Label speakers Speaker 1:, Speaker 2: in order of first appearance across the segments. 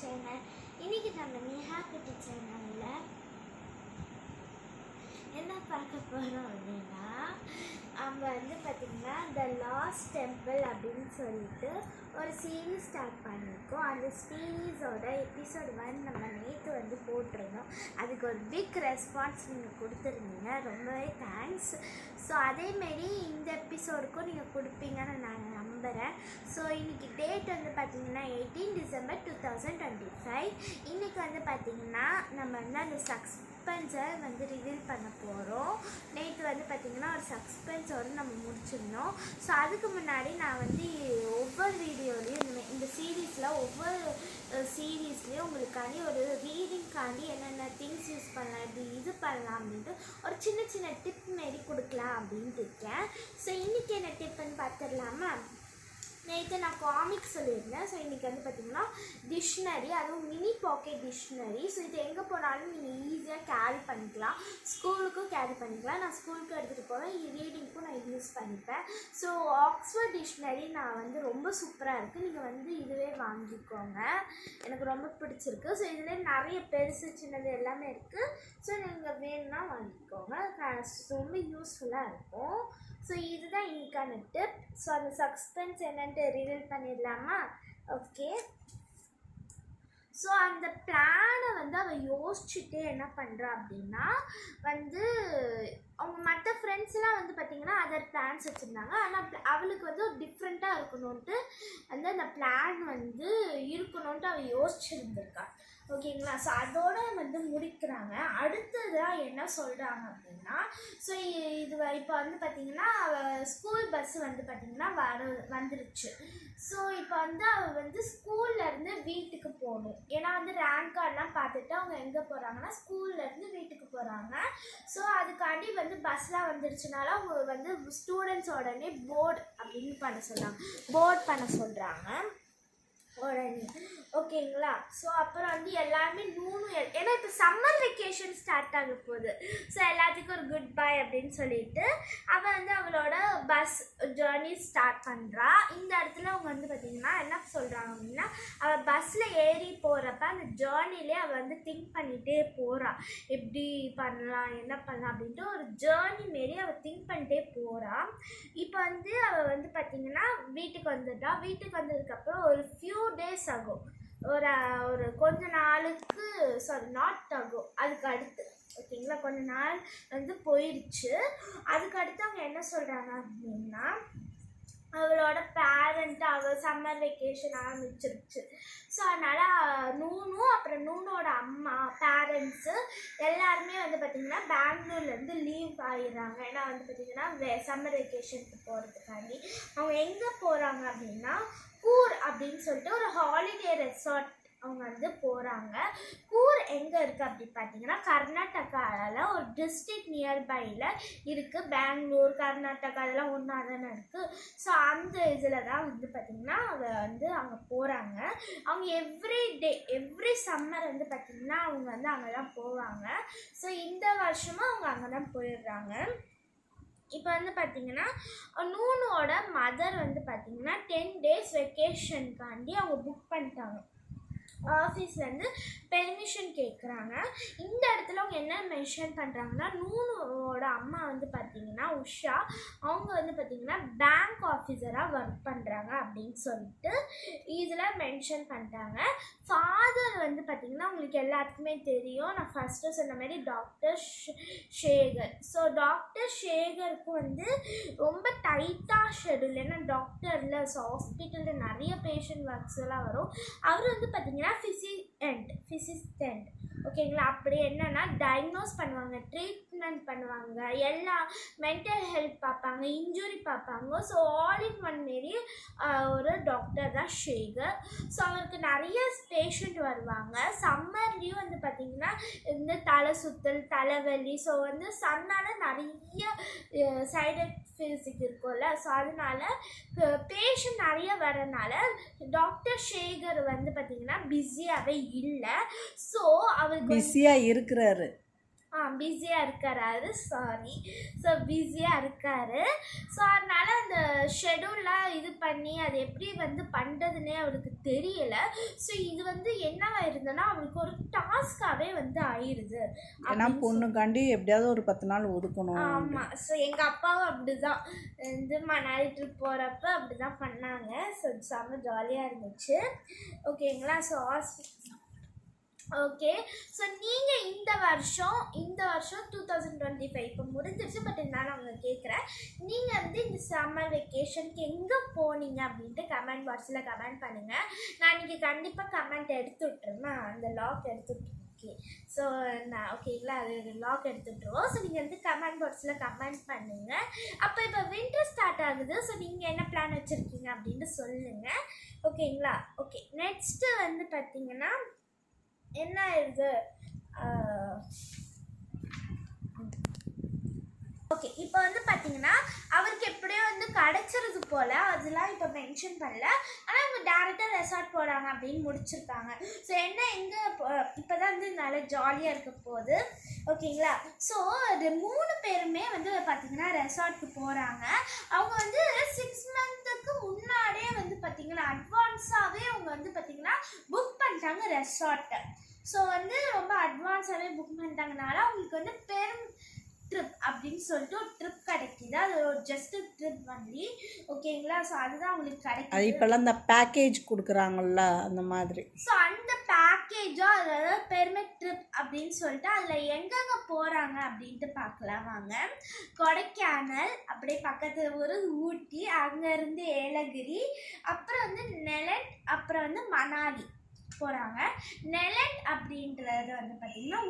Speaker 1: Channel. இன்னைக்கு நம்ம நேஹா குட்டி சேனலில் என்ன பார்க்க போகிறோம் அப்படின்னா, நம்ம பார்த்திங்கன்னா த லாஸ்ட் டெம்பிள் அப்படின்னு சொல்லிட்டு ஒரு சீரீஸ் ஸ்டார்ட் பண்ணியிருக்கோம். அந்த சீரீஸோட எபிசோட் 1 நம்ம நேற்று போட்டிருந்தோம். அதுக்கு ஒரு பிக் ரெஸ்பான்ஸ் நீங்கள் கொடுத்துருந்தீங்க, ரொம்பவே தேங்க்ஸ். ஸோ அதேமாரி இந்த எபிசோடுக்கும் நீங்கள் கொடுப்பீங்கன்னு நான் நம்புகிறேன். ஸோ இன்றைக்கி டேட் பார்த்திங்கன்னா 18 டிசம்பர் 2025. இன்றைக்கி பார்த்திங்கன்னா நம்ம அந்த சஸ்பென்ஸை ரிவீல் பண்ண போகிறோம். நேற்று பார்த்திங்கன்னா ஒரு சஸ்பென்ஸோடு நம்ம முடிச்சிருந்தோம். ஸோ அதுக்கு முன்னாடி நான் ஒவ்வொரு வீடியோலையும் இந்த சீரீஸில் ஒவ்வொரு சீரீஸ்லேயும் உங்களுக்காண்டி ஒரு ரீடிங்காண்டி என்னென்ன திங்ஸ் யூஸ் பண்ணலாம், இப்படி இது பண்ணலாம் அப்படின்ட்டு ஒரு சின்ன சின்ன டிப் மாரி கொடுக்கலாம் அப்படின்ட்டு இருக்கேன். ஸோ இன்றைக்கி என்ன டிப்புன்னு பார்த்துடலாமா? நேற்று நான் காமிக்ஸ் சொல்லியிருந்தேன். ஸோ இன்றைக்கி பார்த்திங்கன்னா டிக்ஷனரி, அதுவும் மினி பாக்கெட் டிக்ஷனரி. ஸோ இது எங்கே போனாலும் நீங்கள் ஈஸியாக கேரி பண்ணிக்கலாம், ஸ்கூலுக்கும் கேரி பண்ணிக்கலாம். நான் ஸ்கூலுக்கு எடுத்துகிட்டு போவேன், ரீடிங்க்கும் நான் யூஸ் பண்ணிப்பேன். ஸோ ஆக்ஸ்ஃபோர்ட் டிக்ஷனரி நான் ரொம்ப சூப்பராக இருக்குது. நீங்கள் இதுவே வாங்கிக்கோங்க, எனக்கு ரொம்ப பிடிச்சிருக்கு. ஸோ இதில் நிறைய பெருசு சின்னது எல்லாமே இருக்குது. ஸோ நீங்கள் வேணும்னா வாங்கிக்கோங்க, ரொம்ப யூஸ்ஃபுல்லாக இருக்கும். ஸோ இதுதான் இன்னைக்கான டிப். ஸோ அந்த சஸ்பென்ஸ் என்னன்ட்டு ரிவீல் பண்ணிடலாமா? ஓகே. ஸோ அந்த பிளானை அவள் யோசிச்சுட்டே என்ன பண்ணுறா அப்படின்னா, அவங்க மற்ற ஃப்ரெண்ட்ஸ்லாம் பார்த்திங்கன்னா அதர் பிளான்ஸ் வச்சுருந்தாங்க. ஆனால் அவளுக்கு ஒரு டிஃப்ரெண்ட்டாக இருக்கணுன்ட்டு அந்த பிளான் இருக்கணுன்ட்டு அவள் யோசிச்சுருந்துருக்கா. ஓகேங்களா? ஸோ அதோட முடிக்கிறாங்க. அடுத்ததாக என்ன சொல்கிறாங்க அப்படின்னா, ஸோ இது இப்போ பார்த்திங்கன்னா அவள் ஸ்கூல் பஸ்ஸு பார்த்திங்கன்னா வந்துருச்சு. ஸோ இப்போ அவள் ஸ்கூல்லேருந்து வீட்டுக்கு போகணும். ஏன்னா ரேங்க் கார்டெலாம் பார்த்துட்டு அவங்க எங்கே போகிறாங்கன்னா ஸ்கூல்லேருந்து வீட்டுக்கு போகிறாங்க. ஸோ அதுக்காண்டி பஸ்லாம் வந்துருச்சுனால அவங்க ஸ்டூடெண்ட்ஸ் உடனே போர்டு அப்படின்னு போர்ட் பண்ண சொல்கிறாங்க உடனே. ஓகேங்களா? ஸோ அப்புறம் எல்லாருமே ஏன்னா இப்போ சம்மர் வெக்கேஷன் ஸ்டார்ட் ஆக போகுது. ஸோ எல்லாத்துக்கும் ஒரு குட் பை அப்படின்னு சொல்லிட்டு அவள் அவளோட பஸ் ஜேர்னி ஸ்டார்ட் பண்ணுறா. இந்த இடத்துல அவங்க பார்த்திங்கன்னா என்ன சொல்கிறாங்க அப்படின்னா, அவள் பஸ்ஸில் ஏறி போகிறப்ப அந்த ஜேர்னிலே அவள் திங்க் பண்ணிகிட்டே போகிறா, எப்படி பண்ணலாம் என்ன பண்ணலாம் அப்படின்ட்டு ஒரு ஜேர்னி மாரி அவள் திங்க் பண்ணிட்டே போகிறா. இப்போ அவள் பார்த்திங்கன்னா வீட்டுக்கு வந்துட்டா. வீட்டுக்கு வந்ததுக்கப்புறம் ஒரு ஃபியூ டேஸ் ஆகும், ஒரு கொஞ்ச நாளுக்கு, நாட் ஆகும், அதுக்கு அடுத்து. ஓகேங்களா? கொஞ்ச நாள் போயிடுச்சு. அதுக்கு அடுத்து அவங்க என்ன சொல்கிறாங்க அப்படின்னா, அவளோட பேரண்ட்டு அவள் சம்மர் வெக்கேஷன் ஆரம்பிச்சிருச்சு. ஸோ அதனால் நூனும் அப்புறம் நூனோட அம்மா பேரண்ட்ஸு எல்லாருமே பார்த்திங்கன்னா பெங்களூர்லேருந்து லீவ் ஆகிடுறாங்க. ஏன்னா பார்த்திங்கன்னா சம்மர் வெக்கேஷனுக்கு போகிறதுக்காண்டி அவங்க எங்கே போகிறாங்க அப்படின்னா, கூர் அப்படின்னு சொல்லிட்டு ஒரு ஹாலிடே ரெசார்ட் அவங்க போகிறாங்க. கூர் எங்கே இருக்குது அப்படி பார்த்தீங்கன்னா கர்நாடகாவில் ஒரு டிஸ்ட்ரிக்ட் நியர்பையில் இருக்குது. பெங்களூர் கர்நாடகா அதெல்லாம் ஒன்றா தானே இருக்குது. ஸோ அந்த இதில் தான் பார்த்திங்கன்னா அவள் அங்கே போகிறாங்க. அவங்க எவ்ரி சம்மர் பார்த்திங்கன்னா அவங்க அங்கே தான் போவாங்க. ஸோ இந்த வருஷமும் அவங்க அங்கே தான் போயிடுறாங்க. இப்போ பார்த்திங்கன்னா நூனோட மதர் பார்த்திங்கன்னா 10 days வெக்கேஷனுக்காண்டி அவங்க புக் பண்ணிட்டாங்க. ஆஃபீஸ்லேருந்து பெர்மிஷன் கேட்குறாங்க. இந்த இடத்துல அவங்க என்ன மென்ஷன் பண்ணுறாங்கன்னா, நூனோட அம்மா பார்த்திங்கன்னா உஷா, அவங்க பார்த்திங்கன்னா பேங்க் ஆஃபீஸராக ஒர்க் பண்ணுறாங்க அப்படின்னு சொல்லிட்டு இதில் மென்ஷன் பண்ணுறாங்க. ஃபாதர் பார்த்திங்கன்னா உங்களுக்கு எல்லாத்துக்குமே தெரியும், நான் ஃபஸ்ட்டு சொன்ன மாதிரி டாக்டர் சேகர். ஸோ டாக்டர் சேகருக்கு ரொம்ப டைட்டாக ஷெடியூல், ஏன்னா டாக்டரில் ஹாஸ்பிட்டலில் நிறைய பேஷண்ட் ஒர்க்ஸ் எல்லாம் வரும். அவர் பார்த்திங்கன்னா ஃபிசிஸ்டன்ட். ஓகேங்களா? அப்படி என்னென்னா டயக்னோஸ் பண்ணுவாங்க, ட்ரீட்மெண்ட் பண்ணுவாங்க, எல்லா மென்டல் ஹெல்த் பார்ப்பாங்க, இன்ஜுரி பார்ப்பாங்க. ஸோ ஆல் இன் ஒன் மாரி ஒரு டாக்டர் தான் சேகர். ஸோ அவருக்கு நிறைய பேஷண்ட் வருவாங்க. சம்மர்லேயும் பார்த்திங்கன்னா இந்த தலை சுத்தல், தலைவலி, ஸோ சன்னால் நிறைய சைடு எஃபெக்ட்ஸ் இருக்கும்ல. ஸோ அதனால பேஷண்ட் நிறைய வரனால டாக்டர் சேகர் பார்த்திங்கன்னா பிஸியாகவே இல்லை. ஸோ அவர்
Speaker 2: பிஸியாக இருக்கிறாரு.
Speaker 1: பிஸியாக இருக்காரு, சாரி. ஸோ பிஸியாக இருக்காரு. ஸோ அதனால் அந்த ஷெடியூலாக இது பண்ணி அது எப்படி வந்து பண்ணுறதுன்னே அவருக்கு தெரியல. ஸோ இது வந்து என்னவா இருந்ததுன்னா அவருக்கு ஒரு டாஸ்காகவே வந்து ஆயிடுது.
Speaker 2: ஏன்னா பொண்ணுக்காண்டி எப்படியாவது ஒரு 10 நாள் ஒதுக்கணும்.
Speaker 1: ஆமாம். ஸோ எங்கள் அப்பாவும் அப்படி தான் வந்து மணாலி ட்ரிப் போகிறப்ப அப்படி தான் பண்ணாங்க. ஸோ செம்ம ஜாலியாக இருந்துச்சு. ஓகேங்களா. So okay. ஸோ நீங்கள் இந்த வருஷம் 2025 இப்போ முடிஞ்சிருச்சு. பட் இருந்தாலும் அவங்க கேட்குறேன், நீங்கள் வந்து இந்த சம்மர் வெக்கேஷனுக்கு எங்கே போனீங்க அப்படின்ட்டு கமெண்ட் பாக்ஸில் கமெண்ட் பண்ணுங்கள். நான் இன்றைக்கி கண்டிப்பாக கமெண்ட் எடுத்து விட்டுருவேன். அந்த லாக் எடுத்து விட்டுருவேன். ஓகே. ஸோ நான் ஓகேங்களா, அது லாக் எடுத்துகிட்ருவோம். ஸோ நீங்கள் வந்து கமெண்ட் பாக்ஸில் கமெண்ட் பண்ணுங்கள். அப்போ இப்போ வின்டர் ஸ்டார்ட் ஆகுது. ஸோ நீங்கள் என்ன பிளான் வச்சுருக்கீங்க அப்படின்ட்டு சொல்லுங்கள். ஓகேங்களா. ஓகே. நெக்ஸ்ட்டு வந்து பார்த்திங்கன்னா என்ன ஆயிடுது, ஓகே. இப்போ வந்து பார்த்தீங்கன்னா அவருக்கு எப்படியோ வந்து கிடச்சிருது போல், அதெல்லாம் இப்போ மென்ஷன் பண்ணல. ஆனால் அவங்க டேரெக்டாக ரெசார்ட் போகிறாங்க அப்படின்னு முடிச்சிருக்காங்க. ஸோ என்ன எங்கே இப்போ தான் வந்து நல்லா ஜாலியாக இருக்க போகுது. ஓகேங்களா. ஸோ அது 3 பேருமே வந்து பார்த்திங்கன்னா ரெசார்ட்டுக்கு போகிறாங்க. அவங்க வந்து 6 மந்த்துக்கு முன்னாடியே வந்து பார்த்திங்கன்னா அட்வான்ஸாகவே அவங்க வந்து பார்த்திங்கன்னா புக் பண்ணிட்டாங்க ரெசார்ட்டை. ஸோ வந்து ரொம்ப அட்வான்ஸாகவே புக் பண்ணிட்டாங்கனால அவங்களுக்கு வந்து பெரும் ட்ரிப் அப்படின்னு சொல்லிட்டு ஒரு ட்ரிப் கிடைக்கிது. அது ஒரு ஜஸ்ட் ட்ரிப் பண்ணி. ஓகேங்களா. ஸோ அதுதான் அவங்களுக்கு கிடைக்கிது.
Speaker 2: இப்போல்லாம் இந்த பேக்கேஜ் கொடுக்குறாங்கல்ல அந்த மாதிரி.
Speaker 1: ஸோ அந்த பேக்கேஜாக அதாவது பெருமை ட்ரிப் அப்படின்னு சொல்லிட்டு அதில் எங்கெங்கே போகிறாங்க அப்படின்ட்டு பார்க்கலாம் வாங்க. கொடைக்கானல், அப்படியே பக்கத்து ஊர் ஊட்டி, அங்கேருந்து ஏலகிரி, அப்புறம் வந்து நெலட், அப்புறம் வந்து மணாலி போகிறாங்க. நெலட் அப்படின்றது வந்து பார்த்திங்கன்னா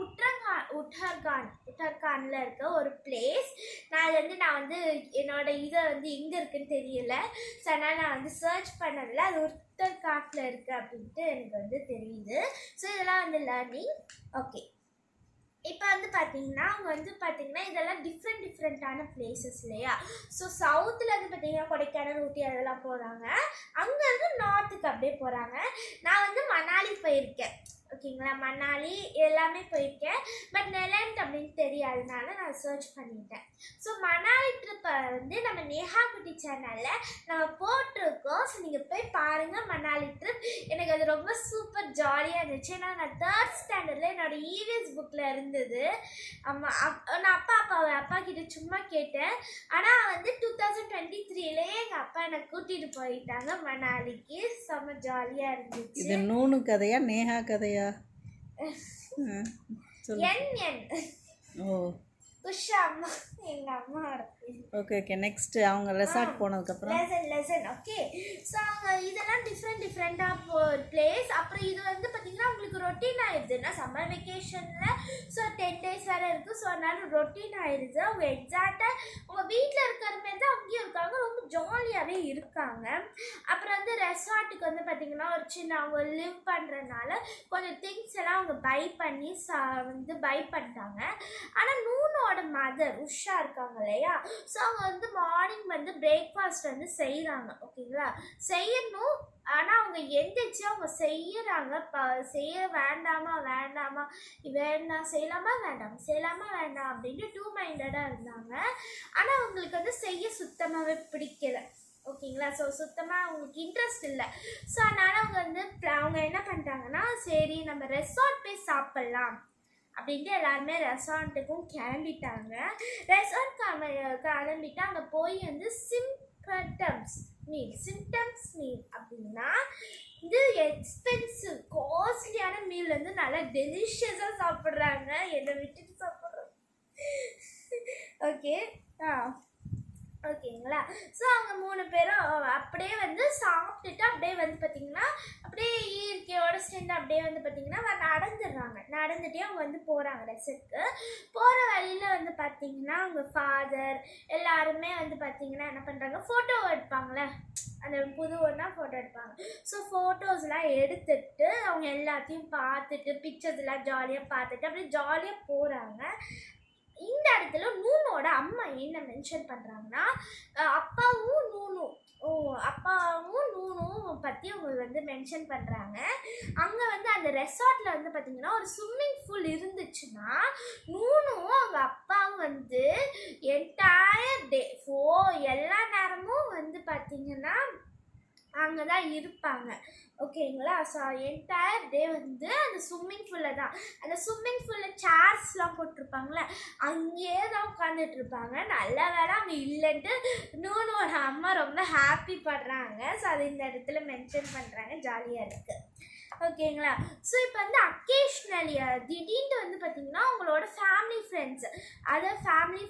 Speaker 1: உத்தரகாண்டில் இருக்க ஒரு பிளேஸ். நான் வந்து என்னோட இதை வந்து எங்கே இருக்குன்னு தெரியல. ஸோ அதனால் நான் வந்து சர்ச் பண்ணதில்ல. அது உத்தரகாண்டில் இருக்குது அப்படின்ட்டு எனக்கு வந்து தெரியுது. ஸோ இதெல்லாம் வந்து லேர்னிங். ஓகே. இப்போ வந்து பார்த்திங்கன்னா அவங்க வந்து பார்த்திங்கன்னா இதெல்லாம் டிஃப்ரெண்ட்டான பிளேசஸ் இல்லையா. ஸோ சவுத்தில் வந்து பார்த்திங்கன்னா கொடைக்கானல், ஊட்டி அதெல்லாம் போகிறாங்க. அங்கேருந்து நார்த்துக்கு அப்படியே போகிறாங்க. நான் வந்து மணாலி போயிருக்கேன். ஓகேங்களா. மணாலி எல்லாமே போயிருக்கேன். பட் நெலண்ட் அப்படின்னு தெரியாதனால நான் சர்ச் பண்ணிட்டேன். ஸோ மணாலி ட்ரிப்பை வந்து நம்ம நேஹா குட்டி சேனலில் நம்ம போட்டிருக்கோம். ஸோ நீங்கள் போய் பாருங்கள் மணாலி ட்ரிப். எனக்கு அது ரொம்ப சூப்பர் ஜாலியாக இருந்துச்சு. ஏன்னா நான் 3rd ஸ்டாண்டர்டில் என்னோடய இவிஎஸ் புக்கில் இருந்தது. நான் அப்பா கிட்ட சும்மா கேட்டேன். ஆனால் வந்து 2023லேயே எங்கள் அப்பா என்னை கூட்டிகிட்டு போயிட்டாங்க மணாலிக்கு. செம்ம ஜாலியாக இருந்துச்சு.
Speaker 2: இது நூனு கதையா நேஹா கதையா?
Speaker 1: உஷா அம்மா, எங்கள் அம்மா.
Speaker 2: ஓகே. நெக்ஸ்ட் அவங்க ரெசார்ட் போனதுக்கப்புறம்
Speaker 1: லெசன். ஓகே. ஸோ அவங்க இதெல்லாம் டிஃப்ரெண்ட்டாக பிளேஸ். அப்புறம் இது வந்து பார்த்திங்கன்னா அவங்களுக்கு ரொட்டீன் ஆயிடுதுன்னா சம்மர் வெக்கேஷனில். ஸோ 10 days வேறு இருக்குது. ஸோ அதனால ரொட்டீன் ஆயிடுது. அவங்க எக்ஸாக்டாக அவங்க வீட்டில் இருக்கிற மாதிரி தான் அங்கேயும் இருக்காங்க. ரொம்ப ஜாலியாகவே இருக்காங்க. அப்புறம் வந்து ரெசார்ட்டுக்கு வந்து பார்த்திங்கன்னா ஒரு சின்ன அவங்க லிவ் பண்ணுறதுனால கொஞ்சம் திங்ஸ் எல்லாம் அவங்க பை பண்ணி வந்து பை பண்ணிட்டாங்க. ஆனால் நூனோட மதர் உஷா இருக்காங்க இல்லையா. ஸோ அவங்க வந்து மார்னிங் வந்து பிரேக்ஃபாஸ்ட் வந்து செய்கிறாங்க. ஓகேங்களா. செய்யணும். ஆனால் அவங்க எந்திரிச்சு அவங்க செய்யறாங்க. செய்ய வேண்டாமா செய்யலாமா வேண்டாம் அப்படின்ட்டு 2 மைண்டடாக இருந்தாங்க. ஆனால் அவங்களுக்கு வந்து செய்ய சுத்தமாகவே பிடிக்கல. ஓகேங்களா. ஸோ சுத்தமாக அவங்களுக்கு இன்ட்ரெஸ்ட் இல்லை. ஸோ அதனால் அவங்க என்ன பண்ணிட்டாங்கன்னா சரி நம்ம ரெசார்ட் போய் சாப்பிட்லாம் அப்படின்ட்டு எல்லாருமே ரெசார்ட்டுக்கும் கிளம்பிட்டாங்க. ரெசார்ட் கிளம்பிட்டு அங்கே போய் வந்து சிம்டம்ஸ் மீல் அப்படின்னா இது எக்ஸ்பென்சிவ் காஸ்ட்லியான மீல் வந்து நல்லா டெலிஷியஸாக சாப்பிட்றாங்க. என்னை விட்டுட்டு சாப்பிட்றோம். ஓகே. ஓகேங்களா. ஸோ அவங்க 3 பேரும் அப்படியே வந்து சாப்பிட்டுட்டு அப்படியே வந்து பார்த்திங்கன்னா அப்படியே இயற்கையோடு சேர்ந்து அப்படியே வந்து பார்த்திங்கன்னா நடந்துகிட்டே அவங்க வந்து போகிறாங்க ரெசார்ட்டுக்கு. போகிற வழியில் வந்து பார்த்திங்கன்னா அவங்க ஃபாதர் எல்லாருமே வந்து பார்த்திங்கன்னா என்ன பண்ணுறாங்க, ஃபோட்டோ எடுப்பாங்களே, அந்த புது ஒன்றா ஃபோட்டோ எடுப்பாங்க. ஸோ ஃபோட்டோஸ்லாம் எடுத்துட்டு அவங்க எல்லாத்தையும் பார்த்துட்டு பிக்சர்ஸ்லாம் ஜாலியாக பார்த்துட்டு அப்படியே ஜாலியாக போகிறாங்க. இந்த இடத்துல நூனோட அம்மா என்ன மென்ஷன் பண்ணுறாங்கன்னா அப்பாவும் நூனும் அப்பாவும் நூனும் பற்றி அவங்க வந்து மென்ஷன் பண்ணுறாங்க. அங்கே வந்து அந்த ரெசார்ட்டில் வந்து பார்த்திங்கன்னா ஒரு ஸ்விம்மிங் பூல் இருந்துச்சுன்னா நூனும் அவங்க அப்பாவும் வந்து என்டையர் டே எல்லா நேரமும் வந்து பார்த்திங்கன்னா அங்கே தான் இருப்பாங்க. ஓகேங்களா? ஸோ என்டையர் டே வந்து அந்த ஸ்விம்மிங் பூலில் தான், அந்த ஸ்விம்மிங் பூலில் சேர்ஸ்லாம் போட்டிருப்பாங்களே அங்கேயே தான் உட்காந்துட்டு இருப்பாங்க. நல்ல வேலை அங்கே இல்லைன்ட்டு நூனோட அம்மா ரொம்ப ஹாப்பி படுறாங்க. ஸோ அது இந்த இடத்துல மென்ஷன் பண்ணுறாங்க, ஜாலியாக இருக்குது. ஓகேங்களா? ஸோ இப்போ வந்து அக்கேஷ்னலி திடீர்னு வந்து பார்த்திங்கன்னா அவங்களோட ஃபேமிலி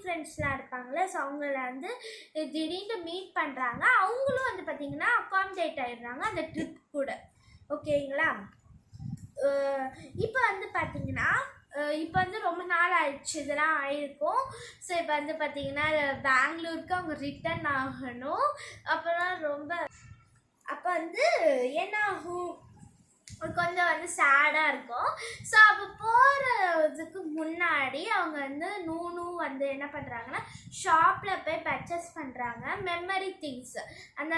Speaker 1: ஃப்ரெண்ட்ஸ்லாம் இருப்பாங்களே, ஸோ அவங்கள வந்து திடீர்னு மீட் பண்ணுறாங்க. அவங்களும் வந்து பார்த்திங்கன்னா அகாமடேட் ஆகிடுறாங்க அந்த ட்ரிப் கூட. ஓகேங்களா? இப்போ வந்து பார்த்திங்கன்னா இப்போ வந்து ரொம்ப நாள் ஆயிடுச்சு இதெல்லாம் ஆயிருக்கும். ஸோ இப்போ வந்து பார்த்திங்கன்னா பெங்களூருக்கு அவங்க ரிட்டர்ன் ஆகணும். அப்புறம் அப்போ வந்து என்ன ஆகும், கொஞ்சம் வந்து சேடாக இருக்கும். ஸோ அப்போ போகிறதுக்கு முன்னாடி அவங்க வந்து நூனும் வந்து என்ன பண்ணுறாங்கன்னா ஷாப்பில் போய் பர்ச்சேஸ் பண்ணுறாங்க மெமரி திங்ஸ்.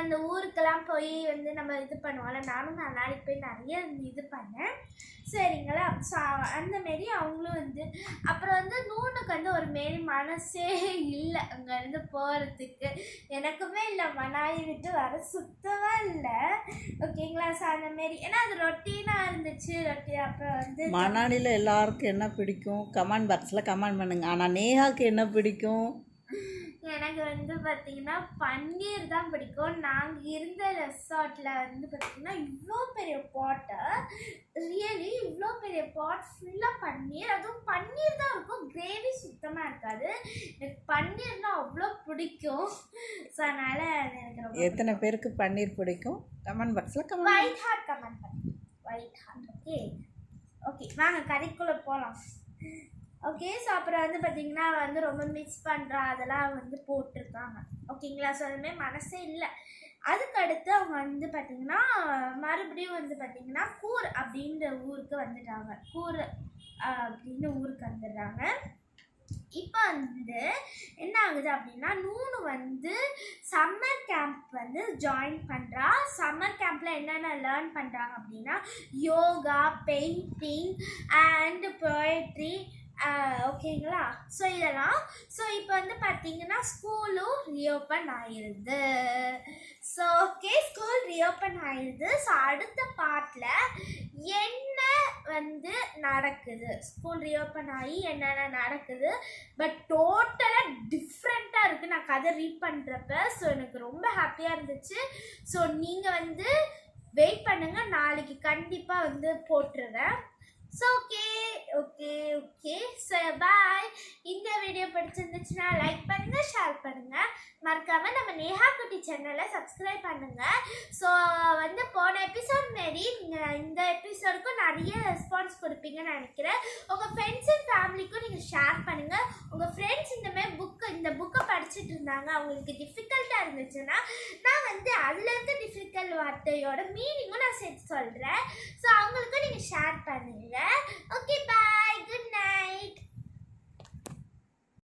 Speaker 1: அந்த ஊருக்கெல்லாம் போய் வந்து நம்ம இது பண்ணுவோம்ல, நானும் நான் நாளைக்கு போய் நிறைய இது பண்ணேன். சரிங்களா? ஸோ அந்தமாரி அவங்களும் வந்து அப்புறம் வந்து நூனுக்கு வந்து ஒரு மாரி மனசே இல்லை அங்கேருந்து போகிறதுக்கு. எனக்குமே இல்லை, மனாயை விட்டு வர சுத்தமாக இல்லை. ஓகேங்களா? ஸோ அந்தமாரி ஏன்னா அது ரொட்டீனாக இருந்துச்சு. அப்புறம் வந்து
Speaker 2: மணாலியில் எல்லாருக்கும் என்ன பிடிக்கும் கமெண்ட் பாக்ஸில் கமெண்ட் பண்ணுங்க. ஆனால் நேஹாவுக்கு என்ன பிடிக்கும்?
Speaker 1: எனக்கு வந்து பார்த்திங்கன்னா பன்னீர் தான் பிடிக்கும். நாங்கள் இருந்த ரெசார்ட்டில் வந்து பார்த்திங்கன்னா இவ்வளோ பெரிய பாட்டு, ரியலி இவ்வளோ பெரிய பாட் ஃபுல்லாக பன்னீர், அதுவும் பன்னீர் தான் இருக்கும், கிரேவி சுத்தமாக இருக்காது. எனக்கு பன்னீர்னால் அவ்வளோ பிடிக்கும். ஸோ அதனால் எனக்கு ரொம்ப
Speaker 2: எத்தனை பேருக்கு பன்னீர் பிடிக்கும் கமெண்ட் பாக்ஸில்
Speaker 1: ஒயிட் ஹார்ட் கமெண்ட் பண்ணுங்க. White heart. ஓகே வாங்க கதைக்குள்ளே போகலாம். ஓகே. ஸோ அப்புறம் வந்து பார்த்திங்கன்னா வந்து ரொம்ப மிஸ் பண்ணுறா அதெல்லாம் வந்து போட்டிருக்காங்க. ஓகேங்களா? ஸோ அதுமாதிரி மனசே இல்லை. அதுக்கடுத்து அவங்க வந்து பார்த்திங்கன்னா மறுபடியும் வந்து பார்த்திங்கன்னா கூர் அப்படின்ற ஊருக்கு வந்துட்டாங்க. கூர் அப்படின்னு ஊருக்கு வந்துடுறாங்க. இப்போ வந்து என்ன ஆகுது அப்படின்னா நூனு வந்து சம்மர் கேம்ப் வந்து ஜாயின் பண்ணுறா. சம்மர் கேம்பில் என்னென்ன லேர்ன் பண்ணுறாங்க அப்படின்னா யோகா, பெயிண்டிங் அண்ட் போயட்ரி. ஓகேங்களா? ஸோ இதெல்லாம். ஸோ இப்போ வந்து பார்த்திங்கன்னா ஸ்கூலும் ரீஓப்பன் ஆயிடுது. ஸோ ஓகே, ஸ்கூல் ரீஓப்பன் ஆயிடுது. ஸோ அடுத்த பார்ட்டில் என்ன வந்து நடக்குது, ஸ்கூல் ரீஓப்பன் ஆகி என்னென்ன நடக்குது, பட் டோட்டலாக டிஃப்ரெண்ட்டாக இருக்குது நான் கதை ரீட் பண்ணுறப்ப. ஸோ எனக்கு ரொம்ப ஹாப்பியாக இருந்துச்சு. ஸோ நீங்கள் வந்து வெயிட் பண்ணுங்கள், நாளைக்கு கண்டிப்பாக வந்து போட்டுருவேன். So okay so bye. இந்த வீடியோ பிடிச்சிருந்துச்சுன்னா லைக் பண்ணுங்கள், ஷேர் பண்ணுங்கள், மறக்காமல் நம்ம நேஹா குட்டி சேனலை சப்ஸ்கிரைப் பண்ணுங்கள். ஸோ வந்து போன எபிசோட் மாரி நீங்கள் இந்த எபிசோடுக்கும் நிறைய ரெஸ்பான்ஸ் கொடுப்பீங்கன்னு நினைக்கிறேன். உங்கள் ஃப்ரெண்ட்ஸ் அண்ட் ஃபேமிலிக்கும் நீங்கள் ஷேர் பண்ணுங்கள். உங்கள் ஃப்ரெண்ட்ஸ் இந்த புக்கை படிச்சுட்டு இருந்தாங்க, அவங்களுக்கு டிஃபிகல்ட்டாக இருந்துச்சுன்னா நான் வந்து அதில் இருக்க டிஃபிகல்ட் வார்த்தையோட மீனிங்கும் நான் சேர்த்து சொல்கிறேன். ஸோ அவங்களுக்கும் நீங்கள் ஷேர் பண்ணுங்கள்.